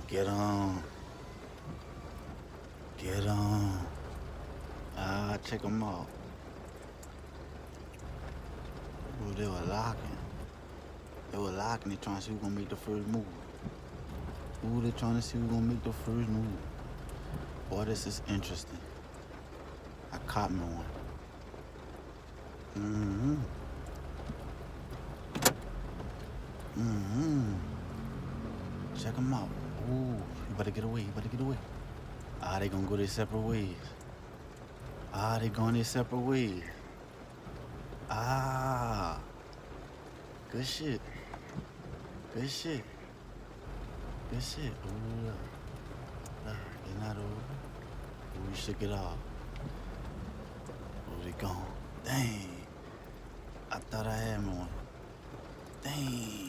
Get on. Get on. Check them out. Ooh, they were locking. They were locking. They trying to see who's gonna make the first move. Ooh, they trying to see who's gonna make the first move. Boy, this is interesting. I caught me one. Mm-hmm. Mm-hmm. Check them out. Ooh, you better get away. You better get away. They gonna go their separate ways. They going their separate ways. Good shit. Good shit. Good shit. Ooh, look. It's not over. Ooh, we shook it off. Ooh, they gone. Dang. I thought I had one. Dang.